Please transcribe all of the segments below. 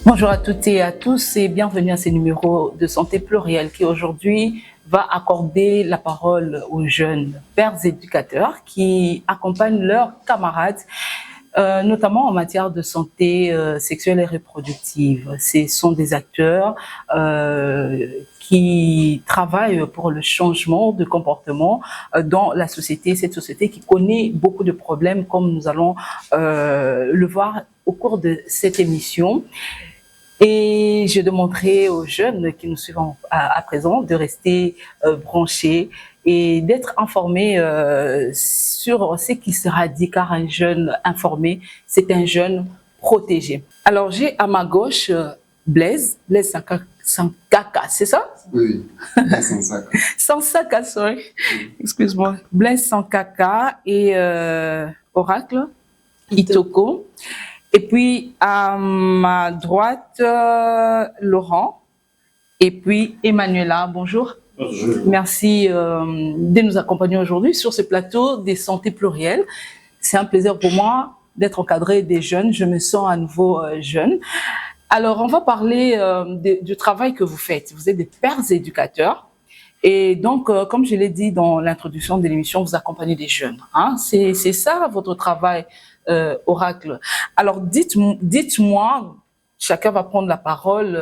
Bonjour à toutes et à tous et bienvenue à ce numéro de Santé Plurielle qui aujourd'hui va accorder la parole aux jeunes pères éducateurs qui accompagnent leurs camarades, notamment en matière de santé sexuelle et reproductive. Ce sont des acteurs qui travaillent pour le changement de comportement dans la société, cette société qui connaît beaucoup de problèmes comme nous allons le voir au cours de cette émission. Et je demanderai aux jeunes qui nous suivent à présent de rester branchés et d'être informés sur ce qui sera dit, car un jeune informé, c'est un jeune protégé. Alors j'ai à ma gauche Blaise Sankaka, c'est ça? Oui, Sansaka. Sansaka, sorry. Excuse-moi. Blaise Sankaka et Oracle Itoko. Et puis, à ma droite, Laurent. Et puis, Emmanuela, bonjour. Bonjour. Merci de nous accompagner aujourd'hui sur ce plateau des santé plurielles. C'est un plaisir pour moi d'être encadré des jeunes. Je me sens à nouveau jeune. Alors, on va parler du travail que vous faites. Vous êtes des pères éducateurs. Et donc, comme je l'ai dit dans l'introduction de l'émission, vous accompagnez des jeunes. Hein? C'est ça votre travail. Oracle. Alors, dites-moi, chacun va prendre la parole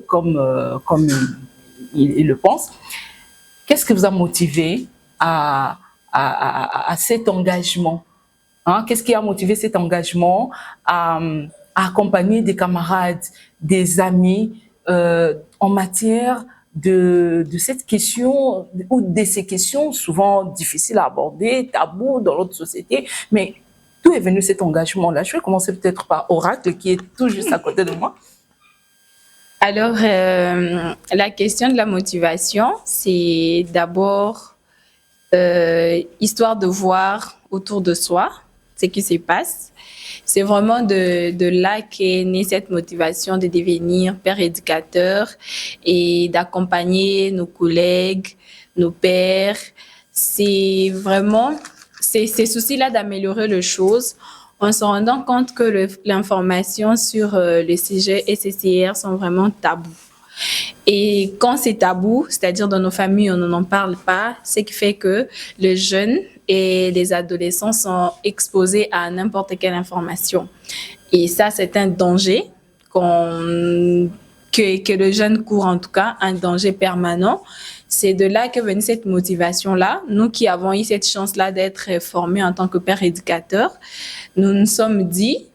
comme il le pense. Qu'est-ce que vous a motivé à cet engagement? Hein? Qu'est-ce qui a motivé cet engagement à accompagner des camarades, des amis en matière de cette question ou de ces questions souvent difficiles à aborder, tabous dans notre société, mais d'où est venu cet engagement-là? Je vais commencer peut-être par Oracle, qui est tout juste à côté de moi. Alors, la question de la motivation, c'est d'abord histoire de voir autour de soi ce qui se passe. C'est vraiment de là qu'est née cette motivation de devenir père éducateur et d'accompagner nos collègues, nos pères. C'est vraiment ces soucis-là d'améliorer les choses en se rendant compte que l'information sur le sujet SCCR sont vraiment tabous. Et quand c'est tabou, c'est-à-dire dans nos familles, on n'en parle pas, ce qui fait que les jeunes et les adolescents sont exposés à n'importe quelle information. Et ça, c'est un danger que le jeune court, en tout cas, un danger permanent. C'est de là que venait cette motivation-là. Nous qui avons eu cette chance-là d'être formés en tant que père éducateur, nous nous sommes dit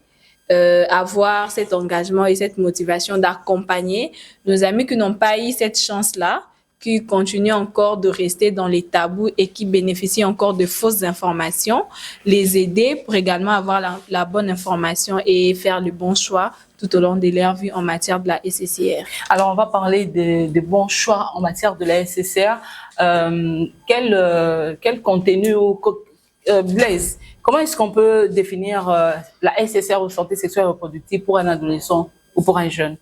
avoir cet engagement et cette motivation d'accompagner nos amis qui n'ont pas eu cette chance-là, qui continuent encore de rester dans les tabous et qui bénéficient encore de fausses informations, les aider pour également avoir la bonne information et faire le bon choix tout au long de leur vie en matière de la SCCR. Alors, on va parler de bons choix en matière de la SCCR. Quel contenu Blaise, comment est-ce qu'on peut définir la SSR ou santé sexuelle et reproductive pour un adolescent ou pour un jeune?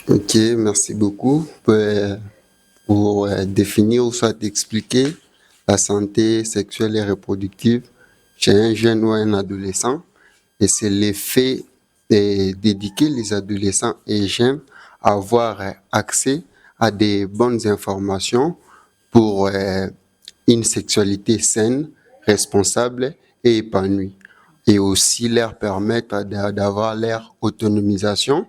Ok, merci beaucoup pour définir ou soit expliquer la santé sexuelle et reproductive chez un jeune ou un adolescent. Et c'est l'effet d'éduquer les adolescents et jeunes à avoir accès à des bonnes informations pour une sexualité saine, responsable et épanouie. Et aussi leur permettre d'avoir leur autonomisation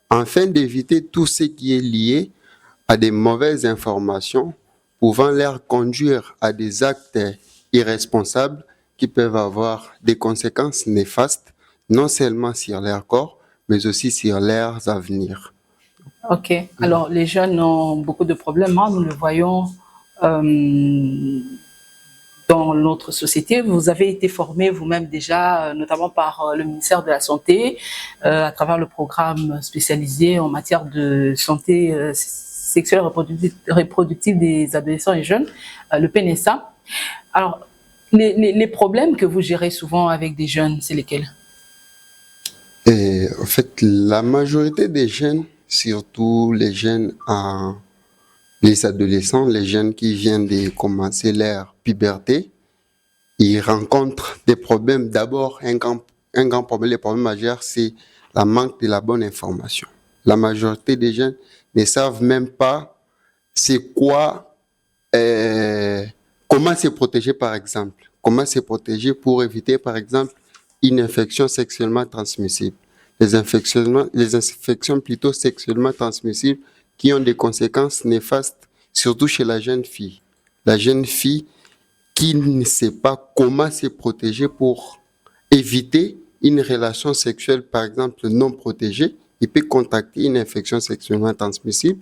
afin d'éviter tout ce qui est lié à des mauvaises informations pouvant leur conduire à des actes irresponsables qui peuvent avoir des conséquences néfastes, non seulement sur leur corps, mais aussi sur leurs avenirs. Ok, alors les jeunes ont beaucoup de problèmes, hein, nous le voyons dans notre société. Vous avez été formé vous-même déjà, notamment par le ministère de la Santé, à travers le programme spécialisé en matière de santé sexuelle et reproductive des adolescents et jeunes, le PNSA. Alors, les problèmes que vous gérez souvent avec des jeunes, c'est lesquels? Et en fait, la majorité des jeunes, surtout les jeunes, les adolescents, les jeunes qui viennent de commencer leur puberté, ils rencontrent des problèmes. D'abord, un grand problème, les problèmes majeurs, c'est la manque de la bonne information. La majorité des jeunes ne savent même pas c'est quoi, comment se protéger par exemple. Comment se protéger pour éviter par exemple une infection sexuellement transmissible. Les infections plutôt sexuellement transmissibles qui ont des conséquences néfastes, surtout chez la jeune fille. La jeune fille qui ne sait pas comment se protéger pour éviter une relation sexuelle, par exemple, non protégée, il peut contracter une infection sexuellement transmissible,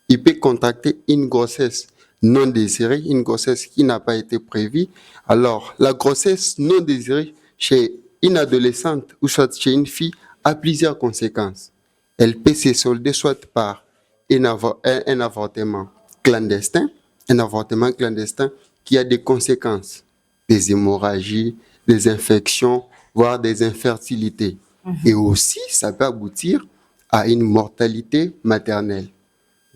il peut contracter une grossesse non désirée, une grossesse qui n'a pas été prévue. Alors, la grossesse non désirée chez une adolescente ou soit chez une fille a plusieurs conséquences. Elle peut se solder soit par un avortement clandestin, qui a des conséquences, des hémorragies, des infections, voire des infertilités. Et aussi, ça peut aboutir à une mortalité maternelle.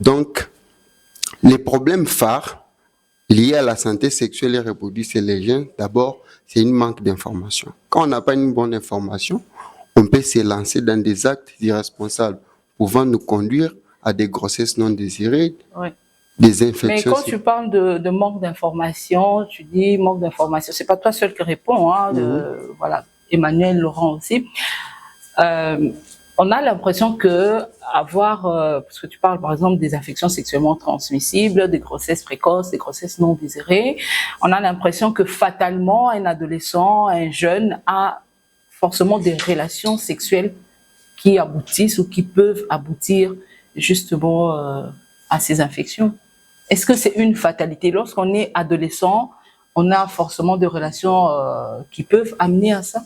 Donc, les problèmes phares liés à la santé sexuelle et reproductive chez les jeunes, d'abord, c'est une manque d'information. Quand on n'a pas une bonne information, on peut se lancer dans des actes irresponsables pouvant nous conduire à des grossesses non désirées, Oui. des infections. Mais quand tu parles de manque d'information, tu dis manque d'information. C'est pas toi seul qui réponds, hein, voilà, Emmanuel, Laurent aussi. On a l'impression que parce que tu parles par exemple des infections sexuellement transmissibles, des grossesses précoces, des grossesses non désirées, on a l'impression que fatalement un adolescent, un jeune a forcément des relations sexuelles qui aboutissent ou qui peuvent aboutir justement à ces infections. Est-ce que c'est une fatalité? Lorsqu'on est adolescent, on a forcément des relations qui peuvent amener à ça?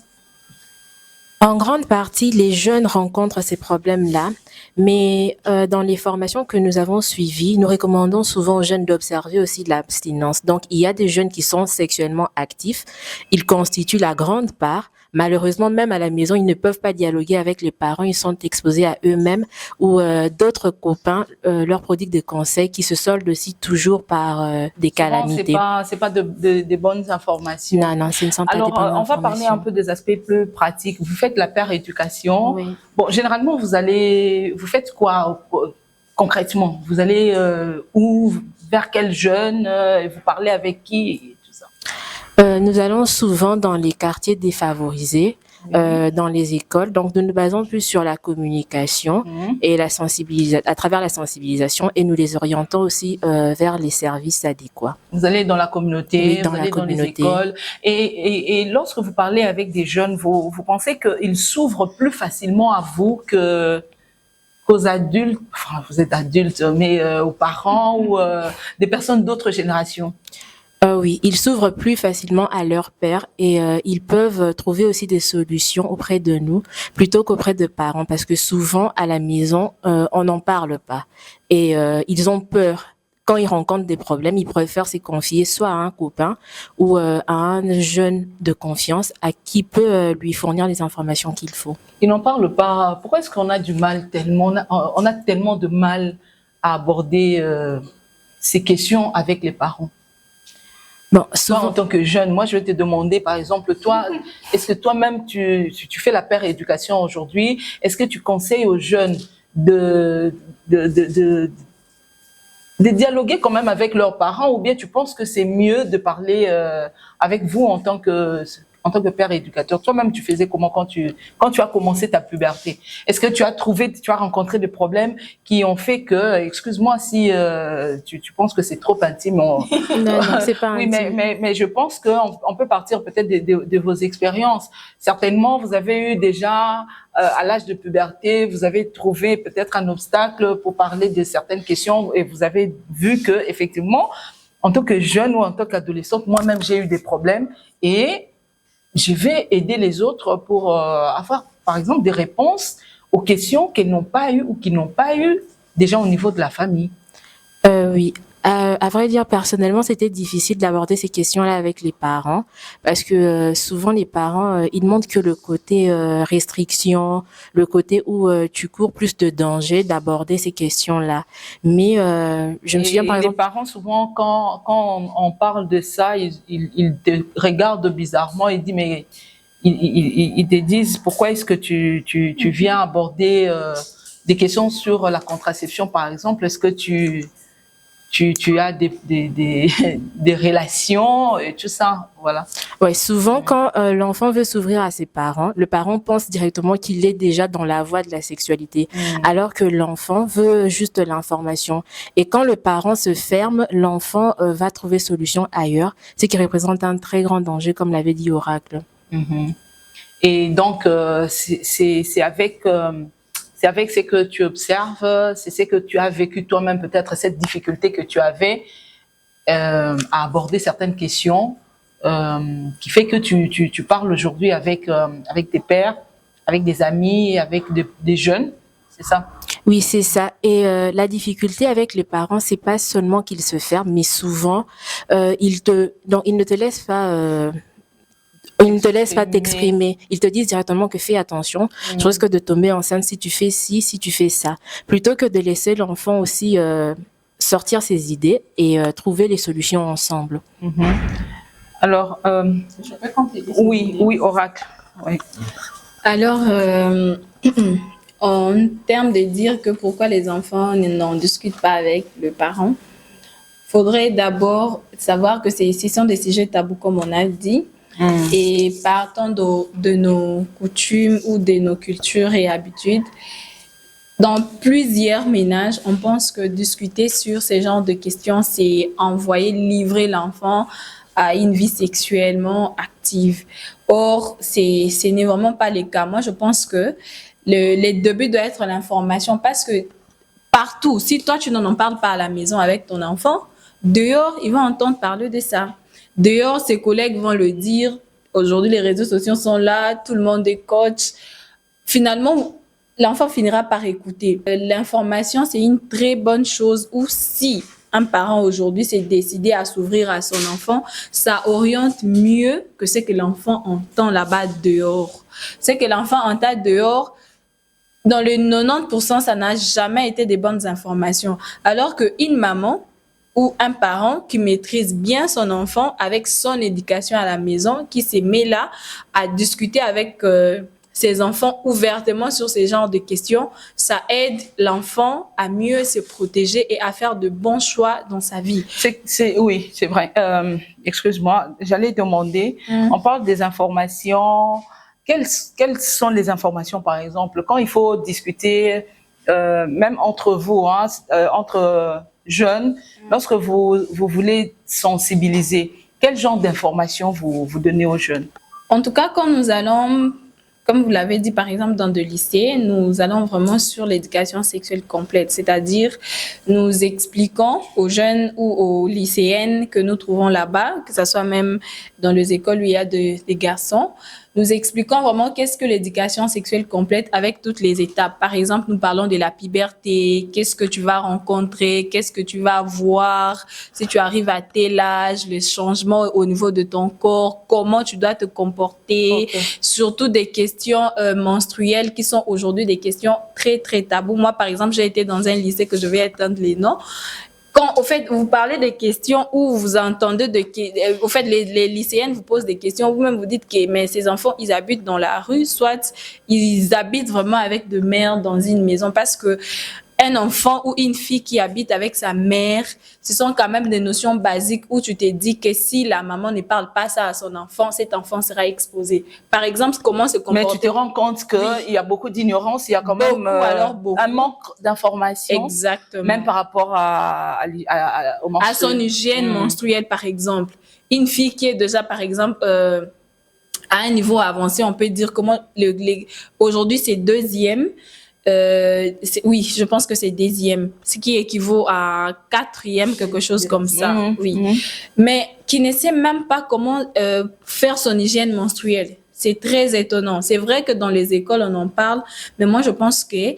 En grande partie, les jeunes rencontrent ces problèmes-là, mais dans les formations que nous avons suivies, nous recommandons souvent aux jeunes d'observer aussi de l'abstinence. Donc, il y a des jeunes qui sont sexuellement actifs, ils constituent la grande part. Malheureusement, même à la maison, ils ne peuvent pas dialoguer avec les parents, ils sont exposés à eux-mêmes ou d'autres copains leur prodiguent des conseils qui se soldent aussi toujours par des calamités. C'est pas des bonnes informations. Non, ce ne sont pas des bonnes informations. Alors, on va parler un peu des aspects plus pratiques. Vous faites la péréducation. Oui. Bon, généralement, vous faites quoi concrètement? Vous allez où, vers quel jeune, vous parlez avec qui et tout ça? Nous allons souvent dans les quartiers défavorisés, dans les écoles. Donc, nous nous basons plus sur la communication et à travers la sensibilisation, et nous les orientons aussi vers les services adéquats. Vous allez dans la communauté, Oui, vous allez dans les écoles. Et lorsque vous parlez avec des jeunes, vous pensez qu'ils s'ouvrent plus facilement à vous qu'aux adultes, enfin, vous êtes adultes, mais aux parents ou des personnes d'autres générations? Oui, ils s'ouvrent plus facilement à leur père et ils peuvent trouver aussi des solutions auprès de nous plutôt qu'auprès de parents, parce que souvent à la maison, on n'en parle pas et ils ont peur. Quand ils rencontrent des problèmes, ils préfèrent se confier soit à un copain ou à un jeune de confiance à qui peut lui fournir les informations qu'il faut. Ils n'en parlent pas. Pourquoi est-ce qu'on a du mal tellement, on a tellement de mal à aborder ces questions avec les parents? Bon, Toi, en tant que jeune, moi, je vais te demander, par exemple, toi, est-ce que toi-même, tu fais la péréducation aujourd'hui? Est-ce que tu conseilles aux jeunes de dialoguer quand même avec leurs parents, ou bien tu penses que c'est mieux de parler avec vous en tant que père éducateur? Toi-même, tu faisais comment quand tu as commencé ta puberté? Est-ce que tu as rencontré des problèmes qui ont fait que, excuse-moi si tu penses que c'est trop intime. Non, c'est pas oui, intime. mais je pense qu'on peut partir peut-être de vos expériences. Certainement, vous avez eu déjà, à l'âge de puberté, vous avez trouvé peut-être un obstacle pour parler de certaines questions et vous avez vu que, effectivement, en tant que jeune ou en tant qu'adolescente, moi-même, j'ai eu des problèmes et je vais aider les autres pour avoir, par exemple, des réponses aux questions qu'elles n'ont pas eues ou qu'ils n'ont pas eues déjà au niveau de la famille. Oui. À vrai dire, personnellement, c'était difficile d'aborder ces questions-là avec les parents parce que souvent les parents, ils montrent que le côté restriction, le côté où tu cours plus de danger d'aborder ces questions-là. Mais je me souviens par exemple... Les parents, souvent, quand on parle de ça, ils te regardent bizarrement et disent, mais ils te disent pourquoi est-ce que tu viens aborder des questions sur la contraception, par exemple. Est-ce que tu as des relations et tout ça, voilà. Ouais, souvent, quand l'enfant veut s'ouvrir à ses parents, le parent pense directement qu'il est déjà dans la voie de la sexualité, alors que l'enfant veut juste l'information. Et quand le parent se ferme, l'enfant va trouver solution ailleurs, ce qui représente un très grand danger, comme l'avait dit Oracle. Et donc, c'est avec ce que tu observes, c'est ce que tu as vécu toi-même, peut-être cette difficulté que tu avais à aborder certaines questions, qui fait que tu parles aujourd'hui avec tes pairs, avec des amis, avec des jeunes, c'est ça? Oui, c'est ça. Et la difficulté avec les parents, c'est pas seulement qu'ils se ferment, mais souvent ils ne te laissent pas. Ils ne te laissent pas t'exprimer. Ils te disent directement que fais attention. Je risque de tomber enceinte si tu fais ci, si tu fais ça. Plutôt que de laisser l'enfant aussi sortir ses idées et trouver les solutions ensemble. Alors, je peux compléter. Oui, Oracle. Oui. Alors, en termes de dire que pourquoi les enfants n'en discutent pas avec le parent, faudrait d'abord savoir que ce sont des sujets tabous, comme on a dit. Et partant de nos coutumes ou de nos cultures et habitudes, dans plusieurs ménages, on pense que discuter sur ce genre de questions, c'est livrer l'enfant à une vie sexuellement active. Or, ce n'est vraiment pas le cas. Moi, je pense que le début doit être l'information, parce que partout, si toi, tu n'en parles pas à la maison avec ton enfant, dehors, il va entendre parler de ça. Dehors, ses collègues vont le dire. Aujourd'hui, les réseaux sociaux sont là, tout le monde est coach. Finalement, l'enfant finira par écouter. L'information, c'est une très bonne chose, où si un parent aujourd'hui s'est décidé à s'ouvrir à son enfant, ça oriente mieux que ce que l'enfant entend là-bas dehors. Ce que l'enfant entend dehors, dans le 90%, ça n'a jamais été des bonnes informations. Alors qu'une maman ou un parent qui maîtrise bien son enfant avec son éducation à la maison, qui se met là à discuter avec ses enfants ouvertement sur ces genres de questions, ça aide l'enfant à mieux se protéger et à faire de bons choix dans sa vie. Oui, c'est vrai. Excuse-moi, j'allais demander, on parle des informations. Quelles sont les informations, par exemple, quand il faut discuter, même entre vous, entre jeunes, lorsque vous voulez sensibiliser, quel genre d'informations vous donnez aux jeunes? En tout cas, quand nous allons, comme vous l'avez dit, par exemple, dans des lycées, nous allons vraiment sur l'éducation sexuelle complète, c'est-à-dire nous expliquons aux jeunes ou aux lycéennes que nous trouvons là-bas, que ce soit même dans les écoles où il y a des garçons, nous expliquons vraiment qu'est-ce que l'éducation sexuelle complète avec toutes les étapes. Par exemple, nous parlons de la puberté, qu'est-ce que tu vas rencontrer, qu'est-ce que tu vas voir, si tu arrives à tel âge, les changements au niveau de ton corps, comment tu dois te comporter, surtout des questions menstruelles qui sont aujourd'hui des questions très, très tabous. Moi, par exemple, j'ai été dans un lycée que je vais éteindre les noms. Quand, au fait, vous parlez des questions où vous entendez au fait, les lycéennes vous posent des questions, vous-même vous dites que mais ces enfants, ils habitent dans la rue, soit ils habitent vraiment avec de mère dans une maison, parce que un enfant ou une fille qui habite avec sa mère, ce sont quand même des notions basiques où tu te dis que si la maman ne parle pas ça à son enfant, cet enfant sera exposé. Par exemple, comment se comporter. Mais tu te rends compte qu'il y a beaucoup d'ignorance, il y a quand même un manque d'information. Exactement. Même par rapport à son hygiène menstruelle, par exemple. Une fille qui est déjà, par exemple, à un niveau avancé, on peut dire comment aujourd'hui c'est deuxième. Oui, je pense que c'est deuxième, ce qui équivaut à quatrième, quelque chose comme ça. Mais qui ne sait même pas comment faire son hygiène menstruelle. C'est très étonnant. C'est vrai que dans les écoles, on en parle, mais moi, je pense que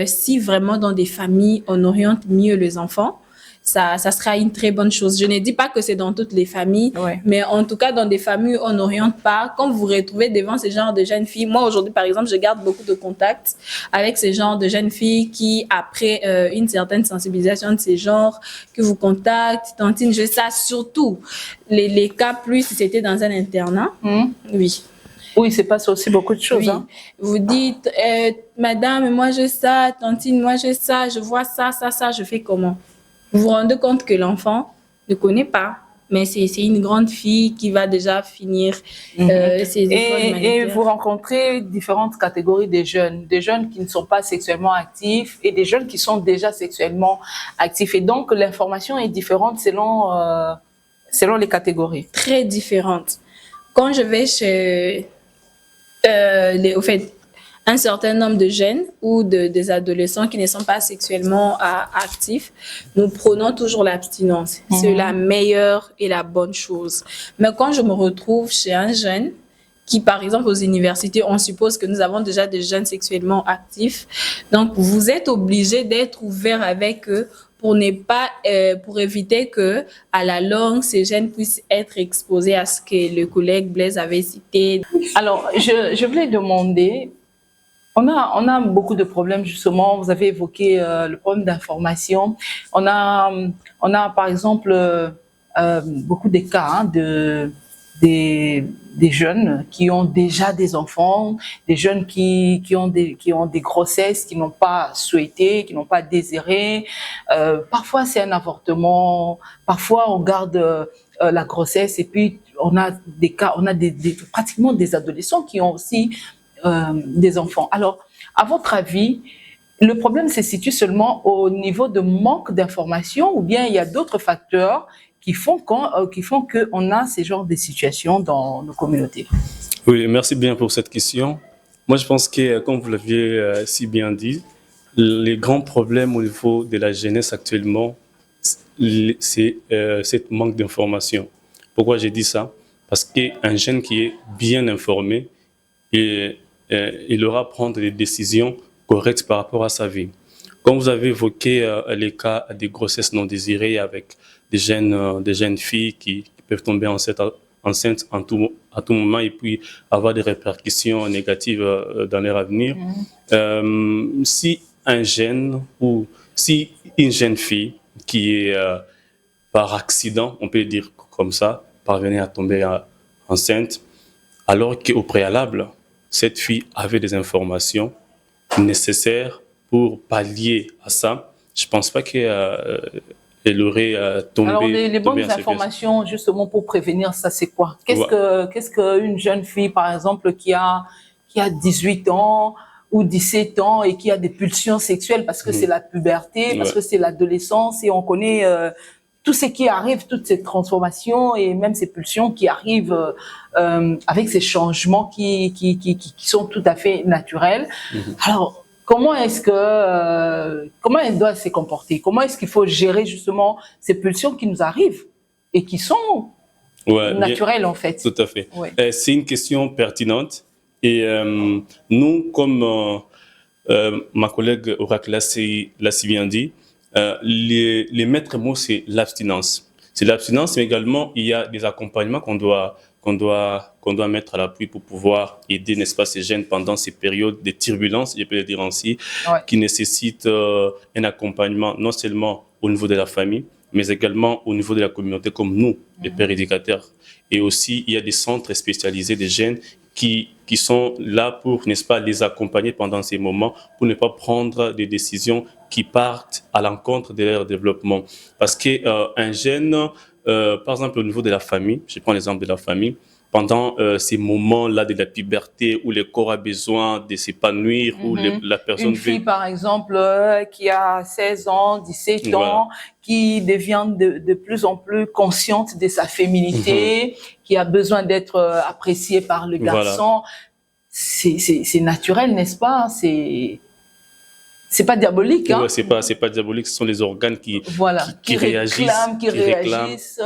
si vraiment dans des familles, on oriente mieux les enfants, ça sera une très bonne chose. Je ne dis pas que c'est dans toutes les familles, mais en tout cas, dans des familles où on n'oriente pas, quand vous vous retrouvez devant ce genre de jeunes filles, moi aujourd'hui, par exemple, je garde beaucoup de contacts avec ce genre de jeunes filles qui, après une certaine sensibilisation de ces genres, qui vous contactent, tantine, je sais surtout les cas plus si c'était dans un internat. Oui. Oui, il se passe aussi beaucoup de choses. Oui. Hein. Vous dites, madame, moi j'ai ça, tantine, moi j'ai ça, je vois ça, je fais comment? Vous vous rendez compte que l'enfant ne connaît pas, mais c'est une grande fille qui va déjà finir ses écoles Et humanitaires. vous rencontrez différentes catégories des jeunes qui ne sont pas sexuellement actifs et des jeunes qui sont déjà sexuellement actifs. Et donc, l'information est différente selon les catégories. Très différente. Quand je vais chez au fait, un certain nombre de jeunes ou des adolescents qui ne sont pas sexuellement actifs, nous prenons toujours l'abstinence. C'est la meilleure et la bonne chose. Mais quand je me retrouve chez un jeune qui, par exemple, aux universités, on suppose que nous avons déjà des jeunes sexuellement actifs. Donc, vous êtes obligé d'être ouvert avec eux pour ne pas, pour éviter que, à la longue, ces jeunes puissent être exposés à ce que le collègue Blaise avait cité. Alors, je voulais demander, on a beaucoup de problèmes justement. Vous avez évoqué le problème d'information. On a par exemple beaucoup de cas des jeunes qui ont déjà des enfants, des jeunes qui ont des grossesses qui n'ont pas souhaité, qui n'ont pas désiré. Parfois c'est un avortement, parfois on garde la grossesse et puis on a des cas, on a pratiquement des adolescents qui ont aussi des enfants. Alors, à votre avis, le problème se situe seulement au niveau de manque d'information ou bien il y a d'autres facteurs qui font qu'on a ces genres de situations dans nos communautés? Oui, merci bien pour cette question. Moi, je pense que, comme vous l'aviez si bien dit, les grands problèmes au niveau de la jeunesse actuellement, c'est cette manque d'information. Pourquoi j'ai dit ça? Parce qu'un jeune qui est bien informé, il aura prendre des décisions correctes par rapport à sa vie. Comme vous avez évoqué les cas de grossesse non désirée avec des jeunes filles qui peuvent tomber enceintes à tout moment et puis avoir des répercussions négatives dans leur avenir. Si un jeune ou si une jeune fille qui est par accident, on peut le dire comme ça, parvenait à tomber enceinte, alors qu'au préalable, cette fille avait des informations nécessaires pour pallier à ça, je ne pense pas qu'elle aurait tombé. Alors, les bonnes informations, justement, pour prévenir ça, c'est quoi? Qu'est-ce qu'une jeune fille, par exemple, qui a 18 ans ou 17 ans et qui a des pulsions sexuelles parce que c'est la puberté, parce que c'est l'adolescence et on connaît tout ce qui arrive, toutes ces transformations et même ces pulsions qui arrivent avec ces changements qui sont tout à fait naturels. Alors, comment elle doit se comporter? Comment est-ce qu'il faut gérer justement ces pulsions qui nous arrivent et qui sont naturelles en fait? Tout à fait. C'est une question pertinente et nous, comme ma collègue Oracle l'a si bien dit, les maîtres mots, c'est l'abstinence. C'est l'abstinence, mais également, il y a des accompagnements qu'on doit mettre à l'appui pour pouvoir aider, n'est-ce pas, ces jeunes pendant ces périodes de turbulence, je peux le dire ainsi, qui nécessitent un accompagnement non seulement au niveau de la famille, mais également au niveau de la communauté comme nous, les pères éducateurs. Et aussi, il y a des centres spécialisés des jeunes qui sont là pour, n'est-ce pas, les accompagner pendant ces moments, pour ne pas prendre des décisions qui partent à l'encontre de leur développement. Parce qu'un jeune, par exemple au niveau de la famille, je prends l'exemple de la famille, pendant ces moments-là de la puberté où le corps a besoin de s'épanouir, où la personne... Une fille, par exemple, qui a 16 ans, 17 ans, qui devient de plus en plus consciente de sa féminité, qui a besoin d'être appréciée par le garçon. C'est naturel, n'est-ce pas? C'est pas diabolique. Hein? C'est pas diabolique, ce sont les organes qui réagissent. Qui réagissent.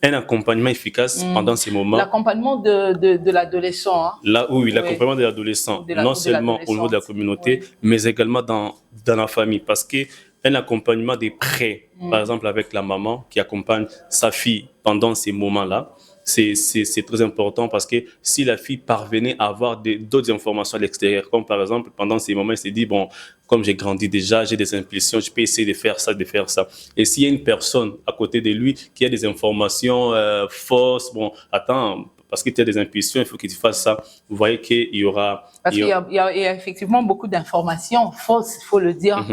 Un accompagnement efficace pendant ces moments. L'accompagnement de l'adolescent. Hein? L'accompagnement de l'adolescent, non seulement au niveau de la communauté, mais également dans la famille. Parce qu'un accompagnement des près, par exemple avec la maman qui accompagne sa fille pendant ces moments-là, c'est très important parce que si la fille parvenait à avoir d'autres informations à l'extérieur, comme par exemple pendant ces moments, elle s'est dit, bon, comme j'ai grandi déjà, j'ai des impulsions, je peux essayer de faire ça, de faire ça. Et s'il y a une personne à côté de lui qui a des informations fausses, bon, attends, parce que tu as des impulsions, il faut que tu fasses ça. Vous voyez qu'il y aura... Parce qu'il y a effectivement beaucoup d'informations fausses, il faut le dire,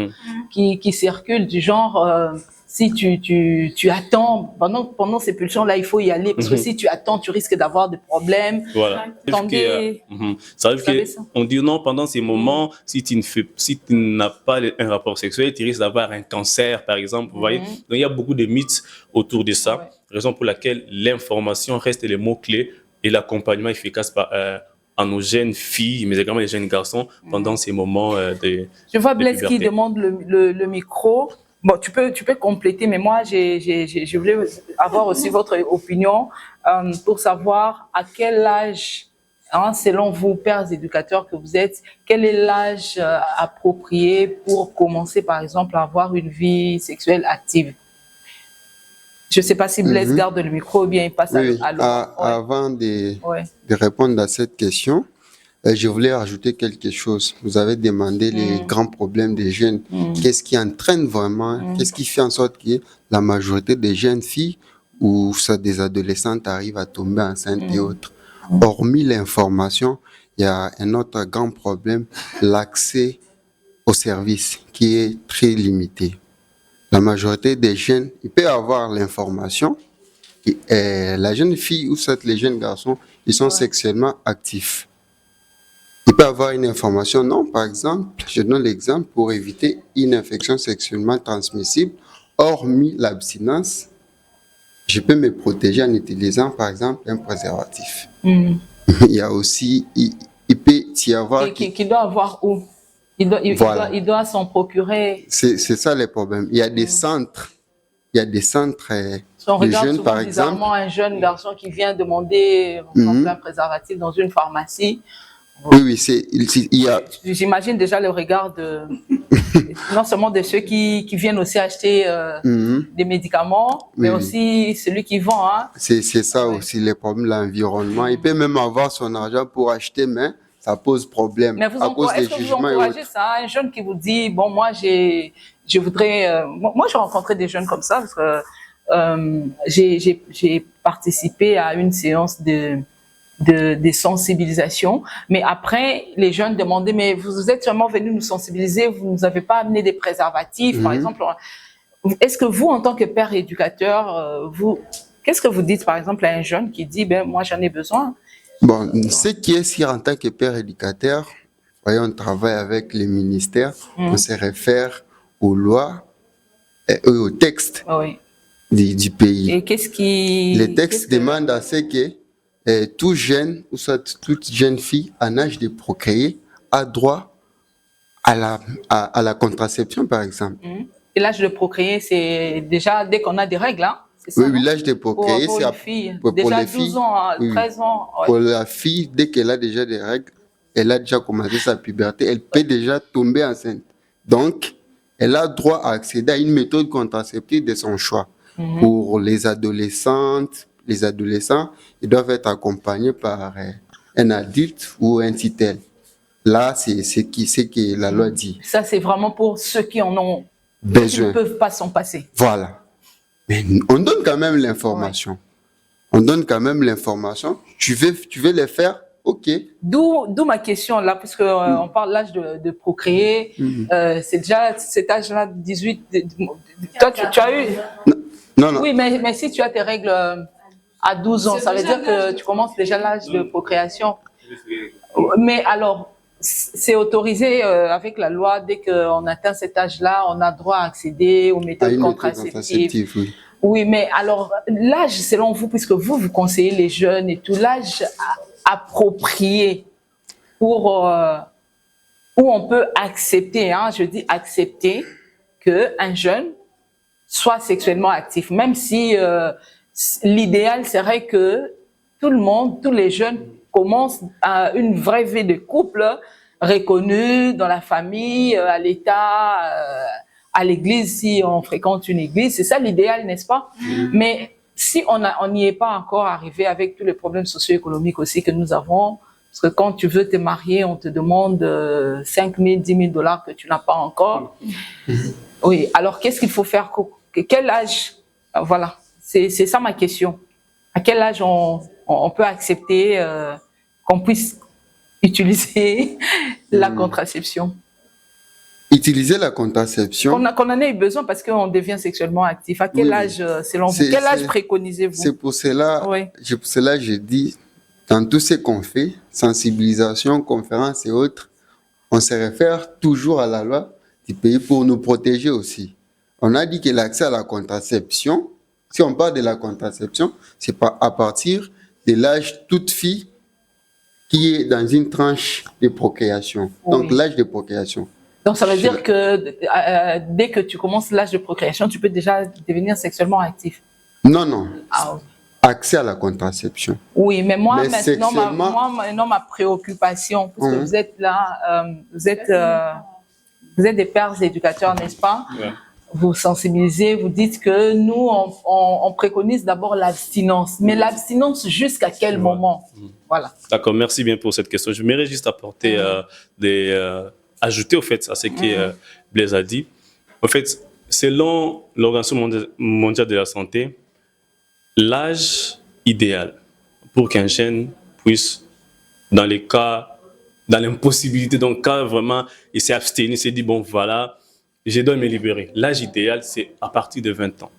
qui circulent du genre, si tu attends, pendant ces pulsions-là, il faut y aller, parce que si tu attends, tu risques d'avoir des problèmes. Voilà. Attendez, Ça arrive qu'on dit non, pendant ces moments, si tu n'as pas un rapport sexuel, tu risques d'avoir un cancer, par exemple. Vous voyez? Donc, il y a beaucoup de mythes autour de ça, raison pour laquelle l'information reste les mots-clés et l'accompagnement efficace à nos jeunes filles, mais également les jeunes garçons, pendant ces moments de Je vois Blaise qui puberté. demande le micro. Bon, tu peux compléter, mais moi, je voulais avoir aussi votre opinion pour savoir à quel âge, selon vous, pères éducateurs que vous êtes, quel est l'âge approprié pour commencer, par exemple, à avoir une vie sexuelle active? Je ne sais pas si Blaise garde le micro ou bien il passe à l'autre. Avant de répondre à cette question, je voulais rajouter quelque chose. Vous avez demandé les grands problèmes des jeunes. Qu'est-ce qui entraîne vraiment, qu'est-ce qui fait en sorte que la majorité des jeunes filles ou des adolescentes arrivent à tomber enceintes et autres. Hormis l'information, il y a un autre grand problème, l'accès au service qui est très limité. La majorité des jeunes, ils peuvent avoir l'information. La jeune fille ou les jeunes garçons, ils sont sexuellement actifs. Il peut avoir une information, non, par exemple, je donne l'exemple pour éviter une infection sexuellement transmissible, hormis l'abstinence, je peux me protéger en utilisant, par exemple, un préservatif. Il y a aussi, il peut y avoir... Qui doit avoir où? Il doit s'en procurer. C'est ça le problème. Il y a des centres, On de regarde jeunes, souvent par exemple. bizarrement un jeune garçon qui vient demander un préservatif dans une pharmacie. Oui, il y a... J'imagine déjà le regard non seulement de ceux qui viennent aussi acheter des médicaments, mais aussi celui qui vend. C'est ça aussi, les problèmes de l'environnement. Il peut même avoir son argent pour acheter, mais ça pose problème. Mais est-ce que vous encouragez ça? Un jeune qui vous dit, bon, moi, je voudrais... moi, j'ai rencontré des jeunes comme ça, parce que j'ai participé à une séance de sensibilisation, mais après les jeunes demandaient, mais vous êtes seulement venus nous sensibiliser, vous nous avez pas amené des préservatifs, par exemple. Est-ce que vous, en tant que père éducateur, qu'est-ce que vous dites par exemple à un jeune qui dit, ben moi j'en ai besoin? Bon, ce qui est sûr en tant que père éducateur, voyez, on travaille avec les ministères, on se réfère aux lois et aux textes du pays. Et qu'est-ce qui... Les textes demandent à ce que tout jeune ou toute jeune fille en âge de procréer a droit à la contraception, par exemple. Et l'âge de procréer, c'est déjà dès qu'on a des règles, hein? Ça, oui, l'âge de procréer, c'est déjà les filles, 12 ans, 13 ans. Pour la fille, dès qu'elle a déjà des règles, elle a déjà commencé sa puberté, elle peut déjà tomber enceinte. Donc, elle a droit à accéder à une méthode contraceptive de son choix. Pour les adolescentes, les adolescents, ils doivent être accompagnés par un adulte ou un titel. Là, c'est ce que la loi dit. Ça, c'est vraiment pour ceux qui en ont besoin. Qui ne peuvent pas s'en passer. Voilà. Mais on donne quand même l'information. On donne quand même l'information. Tu veux les faire? Ok. D'où ma question là, puisque on parle de l'âge de procréer. C'est déjà cet âge-là, 18. Toi, tu as eu... Non. Oui, mais si tu as tes règles à 12 ans, ça veut dire que tu commences déjà l'âge de procréation. Mais alors, c'est autorisé avec la loi, dès qu'on atteint cet âge-là, on a droit à accéder aux méthodes contraceptives. Oui, mais alors, l'âge, selon vous, puisque vous conseillez les jeunes et tout, l'âge approprié pour où on peut accepter, je dis accepter, qu'un jeune soit sexuellement actif, même si l'idéal serait que tout le monde, tous les jeunes commencent une vraie vie de couple reconnue dans la famille, à l'État, à l'église, si on fréquente une église. C'est ça l'idéal, n'est-ce pas? Mais si on n'y est pas encore arrivé avec tous les problèmes socio-économiques aussi que nous avons, parce que quand tu veux te marier, on te demande 5 000, 10 000 $ que tu n'as pas encore. Oui, alors qu'est-ce qu'il faut faire? Quel âge? Voilà, c'est ça ma question. À quel âge on peut accepter qu'on puisse utiliser la contraception? Utiliser la contraception. Qu'on en ait eu besoin parce qu'on devient sexuellement actif. À quel âge, selon vous, quel âge préconisez-vous? C'est pour cela, Oui. pour cela que je dis, dans tout ce qu'on fait, sensibilisation, conférences et autres, on se réfère toujours à la loi du pays pour nous protéger aussi. On a dit que l'accès à la contraception, si on parle de la contraception, c'est pas à partir de l'âge toute fille qui est dans une tranche de procréation. Oui. Donc l'âge de procréation. Donc, ça veut dire que dès que tu commences l'âge de procréation, tu peux déjà devenir sexuellement actif. Non, non. Ah, oui. Accès à la contraception. Oui, mais moi, Mais maintenant, sexuellement... ma préoccupation, parce que vous êtes là, vous êtes des pères éducateurs, n'est-ce pas? Ouais. Vous sensibilisez, vous dites que nous, on préconise d'abord l'abstinence. Mais l'abstinence jusqu'à quel moment? Voilà. D'accord, merci bien pour cette question. Je voudrais juste apporter ajouter au fait à ce que Blaise a dit. En fait, selon l'Organisation mondiale de la santé, l'âge idéal pour qu'un jeune puisse, dans l'impossibilité, donc quand vraiment il s'est abstenu, il s'est dit, bon voilà, je dois me libérer. L'âge idéal, c'est à partir de 20 ans.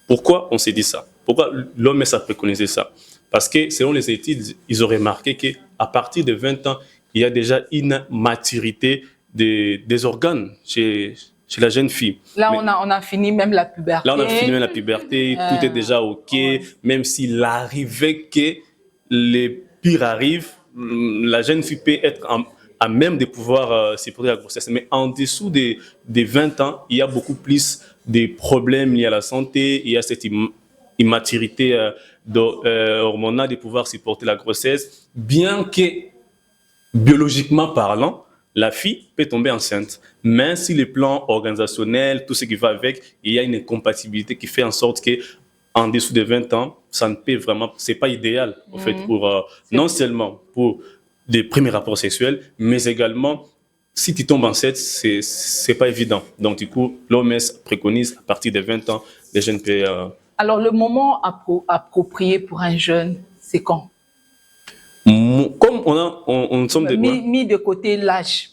Pourquoi on s'est dit ça? Pourquoi l'OMS a préconisé ça? Parce que selon les études, ils ont remarqué qu'à partir de 20 ans, il y a déjà une maturité des organes chez la jeune fille. Là, on a fini même la puberté. Là, on a fini même la puberté, tout est déjà OK. Ouais. Même s'il arrivait que les pires arrivent, la jeune fille peut être à même de pouvoir supporter la grossesse. Mais en dessous des 20 ans, il y a beaucoup plus de problèmes liés à la santé, il y a cette immaturité hormonale de pouvoir supporter la grossesse, bien que biologiquement parlant, la fille peut tomber enceinte, mais si le plan organisationnel, tout ce qui va avec, il y a une incompatibilité qui fait en sorte que en dessous de 20 ans, ça ne peut vraiment, c'est pas idéal en fait pour non seulement pour des premiers rapports sexuels, mais également si tu tombes enceinte, c'est pas évident. Donc du coup, l'OMS préconise à partir de 20 ans, les jeunes peuvent. Alors le moment approprié pour un jeune, c'est quand? Comme on sommes mis de côté l'âge.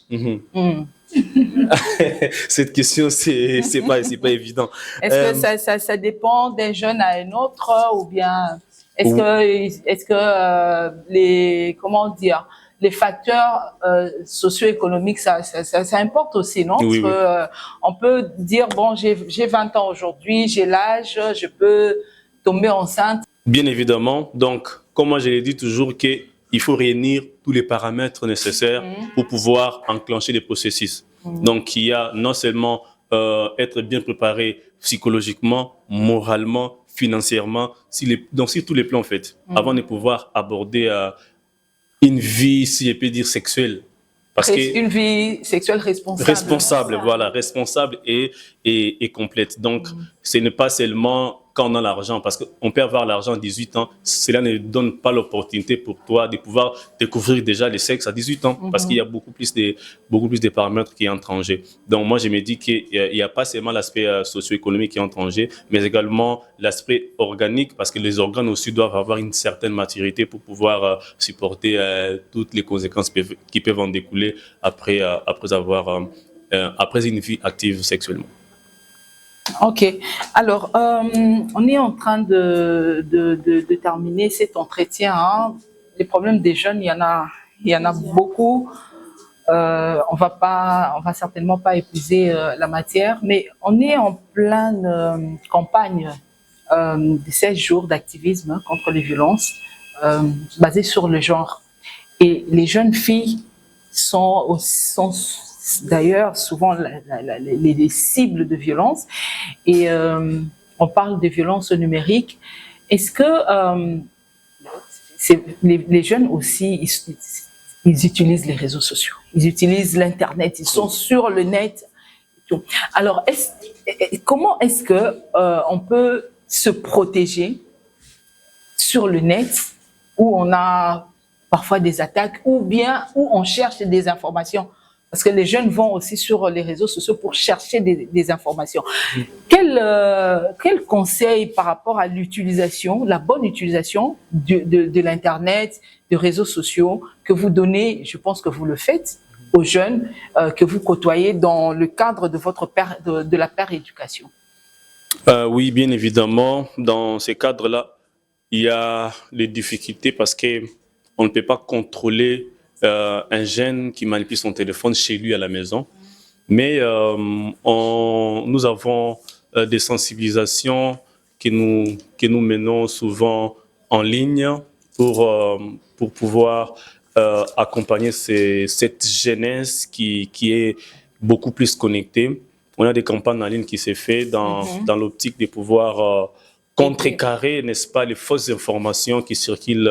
Cette question, c'est pas évident. Est-ce que ça dépend d'un jeune à un autre ou bien est-ce que les facteurs socio-économiques, ça importe aussi, non? Oui, parce que on peut dire, bon, j'ai 20 ans aujourd'hui, j'ai l'âge, je peux tomber enceinte. Bien évidemment. Donc, comme moi je l'ai dit toujours, qu'il faut réunir tous les paramètres nécessaires pour pouvoir enclencher les processus. Donc, il y a non seulement être bien préparé psychologiquement, moralement, financièrement, donc sur tous les plans en fait, avant de pouvoir aborder une vie, si je peux dire, sexuelle. Parce une vie sexuelle responsable. Responsable, voilà, responsable et complète. Donc, ce n'est pas seulement quand on a l'argent, parce qu'on peut avoir l'argent à 18 ans, cela ne donne pas l'opportunité pour toi de pouvoir découvrir déjà le sexe à 18 ans, parce qu'il y a beaucoup plus de paramètres qui entrent en jeu. Donc moi, je me dis qu'il n'y a pas seulement l'aspect socio-économique qui entre en jeu, mais également l'aspect organique, parce que les organes aussi doivent avoir une certaine maturité pour pouvoir supporter toutes les conséquences qui peuvent en découler après une vie active sexuellement. Ok. Alors, on est en train de terminer cet entretien. Hein. Les problèmes des jeunes, il y en a beaucoup. On va certainement pas épuiser la matière, mais on est en pleine campagne de 16 jours d'activisme contre les violences basées sur le genre. Et les jeunes filles sont d'ailleurs souvent les cibles de violence et on parle de violence numérique. Est-ce que les jeunes aussi, ils utilisent les réseaux sociaux, ils utilisent l'Internet, ils sont sur le net. Alors, comment est-ce que on peut se protéger sur le net où on a parfois des attaques ou bien où on cherche des informations Parce que les jeunes vont aussi sur les réseaux sociaux pour chercher des informations. Quel conseil par rapport à l'utilisation, la bonne utilisation de l'Internet, des réseaux sociaux que vous donnez, je pense que vous le faites, aux jeunes que vous côtoyez dans le cadre de de la péréducation? Oui, bien évidemment, dans ces cadres-là, il y a des difficultés parce que on ne peut pas contrôler un jeune qui manipule son téléphone chez lui à la maison. Mais nous avons des sensibilisations que nous menons souvent en ligne pour pouvoir accompagner cette jeunesse qui est beaucoup plus connectée. On a des campagnes en ligne qui s'est fait dans l'optique de pouvoir contrecarrer, n'est-ce pas, les fausses informations qui circulent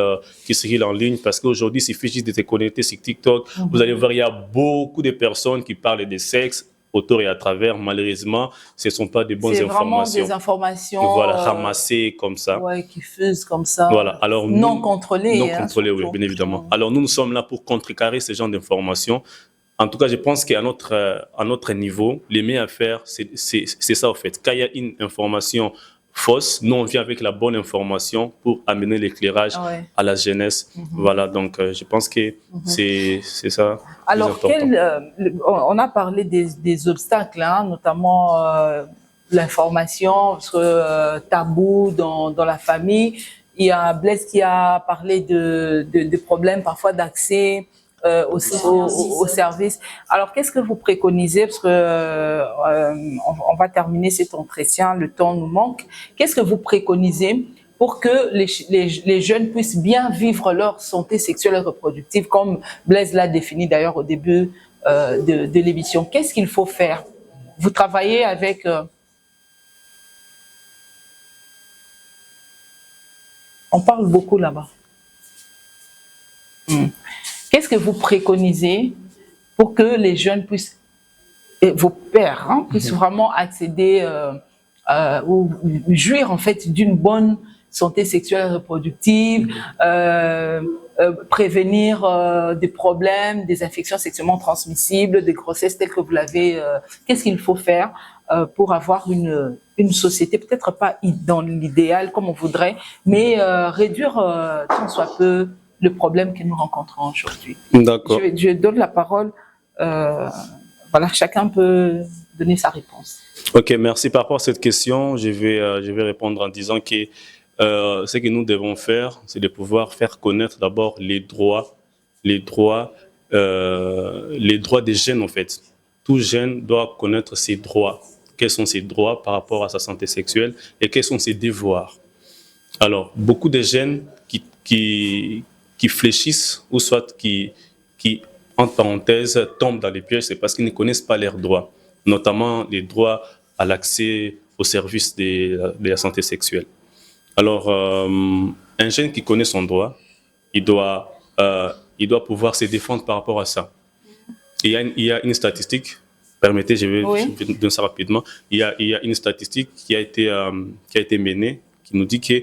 en ligne. Parce qu'aujourd'hui, il suffit juste de te connecter sur TikTok. Vous allez voir, il y a beaucoup de personnes qui parlent de sexe, autour et à travers. Malheureusement, ce ne sont pas des bonnes informations. C'est vraiment des informations voilà, ramassées comme ça. Ouais, qui fusent comme ça. Voilà. Alors, non contrôlées. Non contrôlées, oui, bien évidemment. Alors, nous sommes là pour contrecarrer ce genre d'informations. En tout cas, je pense qu'à notre niveau, les meilleurs à faire, c'est ça, en fait. Quand il y a une information fausse, nous, on vient avec la bonne information pour amener l'éclairage à la jeunesse. Voilà, donc je pense que c'est ça. Alors, on a parlé des obstacles, hein, notamment l'information, tabou dans la famille. Il y a Blaise qui a parlé de problèmes parfois d'accès au service. Alors, qu'est-ce que vous préconisez? Parce que on va terminer cet entretien, le temps nous manque. Qu'est-ce que vous préconisez pour que les jeunes puissent bien vivre leur santé sexuelle et reproductive, comme Blaise l'a défini d'ailleurs au début de l'émission? Qu'est-ce qu'il faut faire? Vous travaillez avec... On parle beaucoup là-bas. Qu'est-ce que vous préconisez pour que les jeunes puissent, et vos pères, puissent vraiment accéder ou jouir en fait d'une bonne santé sexuelle et reproductive, prévenir des problèmes, des infections sexuellement transmissibles, des grossesses telles que vous l'avez. Qu'est-ce qu'il faut faire pour avoir une société, peut-être pas dans l'idéal comme on voudrait, mais réduire tant soit peu le problème que nous rencontrons aujourd'hui. D'accord. Je donne la parole. Voilà, chacun peut donner sa réponse. Ok, merci. Par rapport à cette question, je vais répondre en disant que ce que nous devons faire, c'est de pouvoir faire connaître d'abord les droits des jeunes en fait. Tout jeune doit connaître ses droits. Quels sont ses droits par rapport à sa santé sexuelle et quels sont ses devoirs. Alors, beaucoup de jeunes qui fléchissent ou soit qui, entre parenthèses, tombent dans les pièges, c'est parce qu'ils ne connaissent pas leurs droits, notamment les droits à l'accès aux services de la santé sexuelle. Alors, un jeune qui connaît son droit, il doit pouvoir se défendre par rapport à ça. Il y a une statistique, permettez, je vais donner ça rapidement, il y a une statistique qui a été menée, qui nous dit que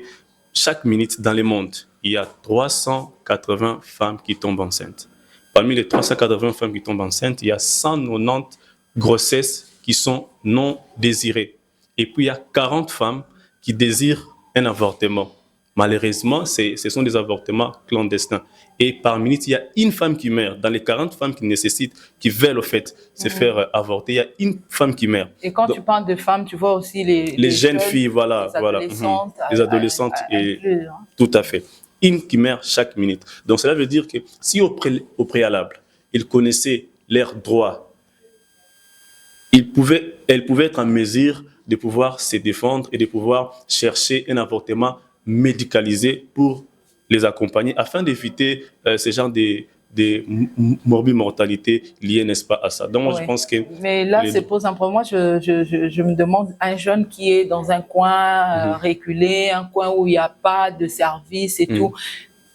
chaque minute dans le monde, il y a 380 femmes qui tombent enceintes. Parmi les 380 femmes qui tombent enceintes, il y a 190 grossesses qui sont non désirées. Et puis, il y a 40 femmes qui désirent un avortement. Malheureusement, ce sont des avortements clandestins. Et par minute, il y a une femme qui meurt. Dans les 40 femmes qui veulent au fait se faire avorter, il y a une femme qui meurt. Et quand tu parles de femmes, tu vois aussi les jeunes filles, voilà. Les adolescentes. Tout à fait. Une qui meurt chaque minute. Donc cela veut dire que si au préalable, ils connaissaient leurs droits, elles pouvaient être en mesure de pouvoir se défendre et de pouvoir chercher un avortement médicalisé pour les accompagner afin d'éviter ce genre de morbimortalité liée, n'est-ce pas, à ça. Donc, moi, je pense que... Mais là, se pose un problème. Moi, je me demande, un jeune qui est dans un coin reculé, un coin où il n'y a pas de service et tout,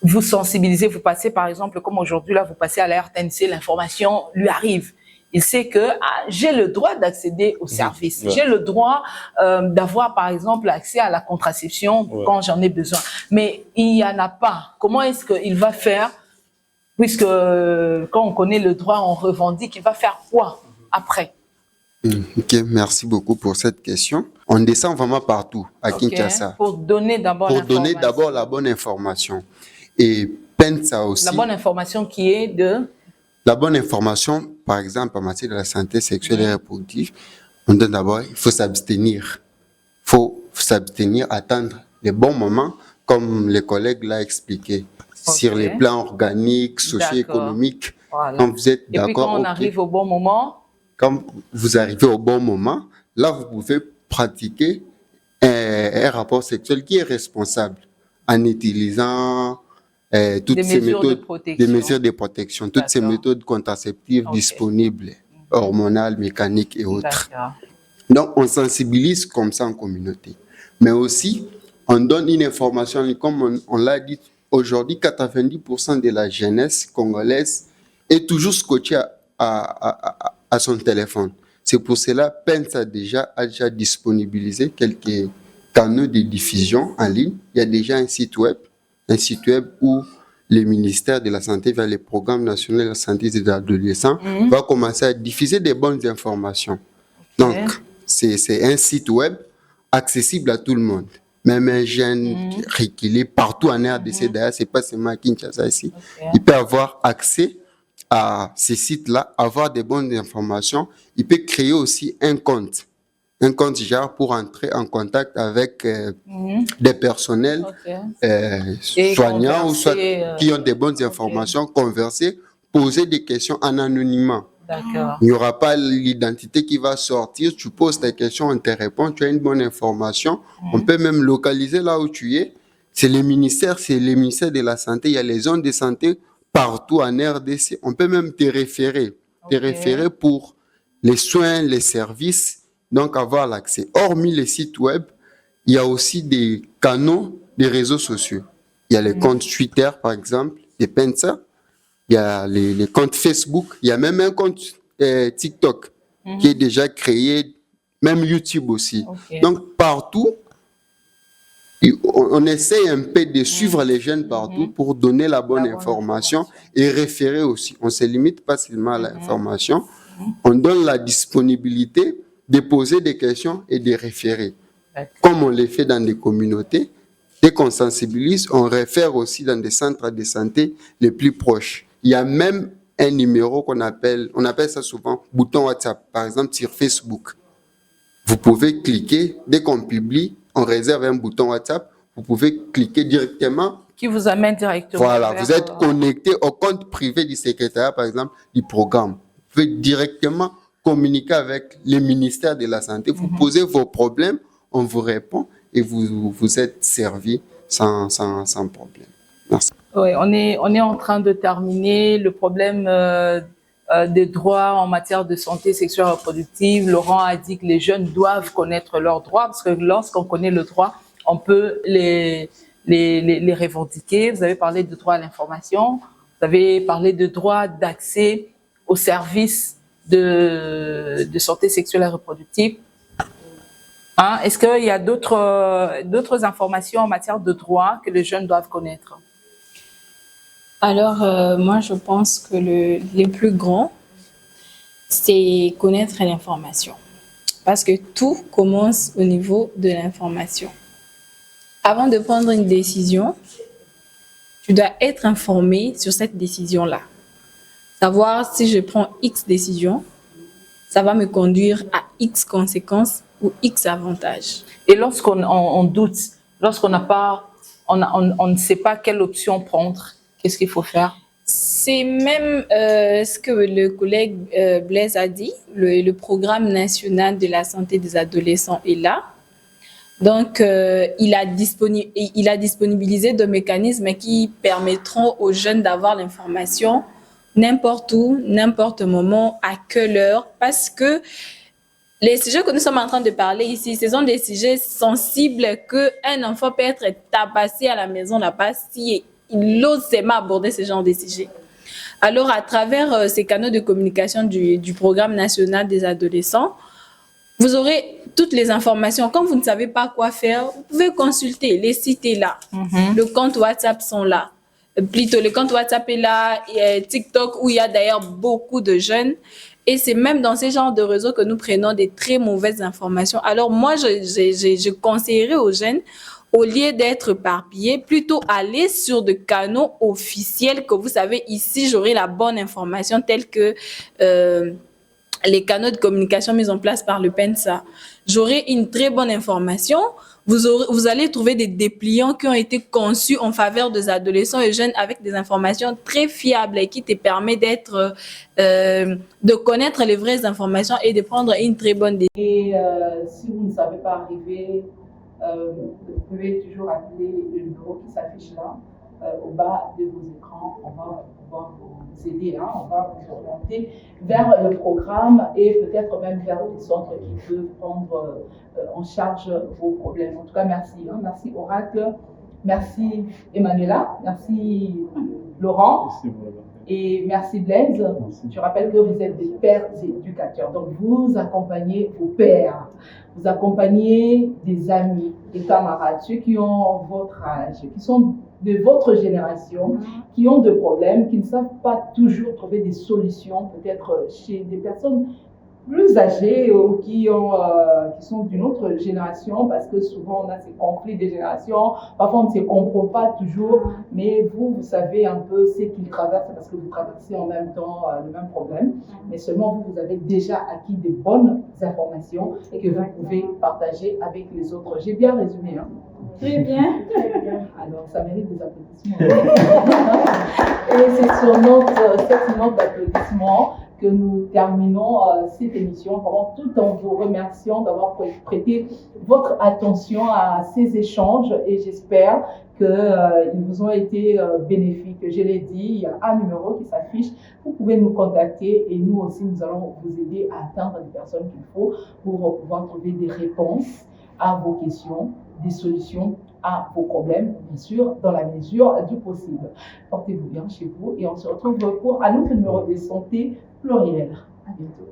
vous sensibilisez, vous passez, par exemple, comme aujourd'hui, là, vous passez à la RTNC, l'information lui arrive. Il sait que j'ai le droit d'accéder au service. J'ai le droit d'avoir, par exemple, accès à la contraception quand j'en ai besoin. Mais il n'y en a pas. Comment est-ce qu'il va faire? Puisque quand on connaît le droit, on revendique, il va faire quoi après? Ok, merci beaucoup pour cette question. On descend vraiment partout à Kinshasa Pour donner d'abord la bonne information. Et PENSA aussi. La bonne information qui est de... La bonne information, par exemple, en matière de la santé sexuelle et reproductive, on donne d'abord, il faut s'abstenir. Il faut s'abstenir, attendre les bons moments, comme les collègues l'ont expliqué, sur les plans organiques, socio-économiques. Voilà. Quand vous êtes d'accord. Et puis quand on arrive au bon moment... Quand vous arrivez au bon moment, là, vous pouvez pratiquer un rapport sexuel qui est responsable en utilisant toutes ces méthodes, des mesures de protection, toutes ces méthodes contraceptives disponibles, hormonales, mécaniques et autres. Donc, on sensibilise comme ça en communauté. Mais aussi, on donne une information, comme on l'a dit, aujourd'hui, 90% de la jeunesse congolaise est toujours scotchée à son téléphone. C'est pour cela PENSA a déjà disponibilisé quelques canaux de diffusion en ligne. Il y a déjà un site web où le ministère de la Santé, vers les programmes nationaux de la santé des adolescents, va commencer à diffuser des bonnes informations. Donc, c'est un site web accessible à tout le monde. Même un jeune qui est partout en RDC, d'ailleurs, c'est pas seulement à Kinshasa ici, il peut avoir accès à ces sites-là, avoir des bonnes informations. Il peut créer aussi un compte genre pour entrer en contact avec des personnels soignants ou soit qui ont des bonnes informations, converser, poser des questions en anonymat. Il n'y aura pas l'identité qui va sortir. Tu poses tes questions, on te répond, tu as une bonne information. On peut même localiser là où tu es. C'est le ministère de la Santé. Il y a les zones de santé partout en RDC. On peut même te référer pour les soins, les services, donc avoir l'accès. Hormis les sites web, il y a aussi des canaux des réseaux sociaux. Il y a les comptes Twitter, par exemple, des PENSA. Il y a les comptes Facebook. Il y a même un compte TikTok qui est déjà créé, même YouTube aussi. Donc, partout, on essaie un peu de suivre les jeunes partout pour donner la bonne information et référer aussi. On ne se limite pas seulement à l'information. On donne la disponibilité de poser des questions et de référer. Comme on le fait dans des communautés, dès qu'on sensibilise, on réfère aussi dans des centres de santé les plus proches. Il y a même un numéro on appelle ça souvent bouton WhatsApp, par exemple sur Facebook. Vous pouvez cliquer, dès qu'on publie, on réserve un bouton WhatsApp, vous pouvez cliquer directement. Qui vous amène directement. Voilà, vous êtes connecté au compte privé du secrétariat, par exemple, du programme. Vous pouvez directement communiquer avec le ministère de la Santé. Vous posez vos problèmes, on vous répond et vous êtes servi sans problème. Merci. Oui, on est en train de terminer le problème des droits en matière de santé sexuelle et reproductive. Laurent a dit que les jeunes doivent connaître leurs droits parce que lorsqu'on connaît le droit, on peut les revendiquer. Vous avez parlé de droit à l'information, vous avez parlé de droit d'accès aux services de santé sexuelle et reproductive. Est-ce qu'il y a d'autres informations en matière de droit que les jeunes doivent connaître? Alors, moi, je pense que le plus grand, c'est connaître l'information. Parce que tout commence au niveau de l'information. Avant de prendre une décision, tu dois être informé sur cette décision-là. Savoir si je prends X décision, ça va me conduire à X conséquences ou X avantages. Et lorsqu'on doute, lorsqu'on on ne sait pas quelle option prendre, qu'est-ce qu'il faut faire? C'est même ce que le collègue Blaise a dit. Le programme national de la santé des adolescents est là. Donc, il a disponibilisé des mécanismes qui permettront aux jeunes d'avoir l'information n'importe où, n'importe moment, à quelle heure. Parce que les sujets que nous sommes en train de parler ici, ce sont des sujets sensibles qu'un enfant peut être tabassé à la maison là-bas si il ose seulement aborder ce genre de sujets. Alors, à travers ces canaux de communication du programme national des adolescents, vous aurez toutes les informations. Quand vous ne savez pas quoi faire, vous pouvez consulter. Les sites sont là. Le compte WhatsApp sont là. plutôt le compte WhatsApp est là, et TikTok où il y a d'ailleurs beaucoup de jeunes. Et c'est même dans ces genres de réseaux que nous prenons des très mauvaises informations. Alors moi, je conseillerais aux jeunes, au lieu d'être éparpillés, plutôt aller sur des canaux officiels que vous savez, ici, j'aurai la bonne information telle que les canaux de communication mis en place par le PENSA. J'aurai une très bonne information. Vous allez trouver des dépliants qui ont été conçus en faveur des adolescents et jeunes avec des informations très fiables et qui te permettent de connaître les vraies informations et de prendre une très bonne décision. Et si vous ne savez pas arriver, vous pouvez toujours appeler le numéro qui s'affiche là, au bas de vos écrans. On va pouvoir vous aider, hein, on va vous orienter vers le programme et peut-être même vers des centres qui peuvent prendre en charge vos problèmes. En tout cas, merci. Hein, merci Oracle, merci Emmanuela, merci Laurent. Merci, voilà. Et merci Blaise. Merci. Je rappelle que vous êtes des pères éducateurs. Donc vous accompagnez vos pères, vous accompagnez des amis, des camarades, ceux qui ont votre âge, qui sont de votre génération, qui ont des problèmes, qui ne savent pas toujours trouver des solutions, peut-être chez des personnes plus âgées ou qui sont d'une autre génération, parce que souvent on a ces conflits des générations, parfois on ne se comprend pas toujours, mais vous savez un peu ce qu'ils traversent parce que vous traversez en même temps le même problème, mais seulement vous avez déjà acquis de bonnes informations et que vous pouvez partager avec les autres. J'ai bien résumé, hein? Très bien. Alors, ça mérite des applaudissements. Et c'est sur cette note d'applaudissements que nous terminons cette émission, vraiment tout en vous remerciant d'avoir prêté votre attention à ces échanges et j'espère qu'ils vous ont été bénéfiques. Je l'ai dit, il y a un numéro qui s'affiche, vous pouvez nous contacter et nous aussi nous allons vous aider à atteindre les personnes qu'il faut pour pouvoir trouver des réponses à vos questions, des solutions à vos problèmes, bien sûr, dans la mesure du possible. Portez-vous bien chez vous et on se retrouve pour un autre numéro de santé pluriel. À bientôt.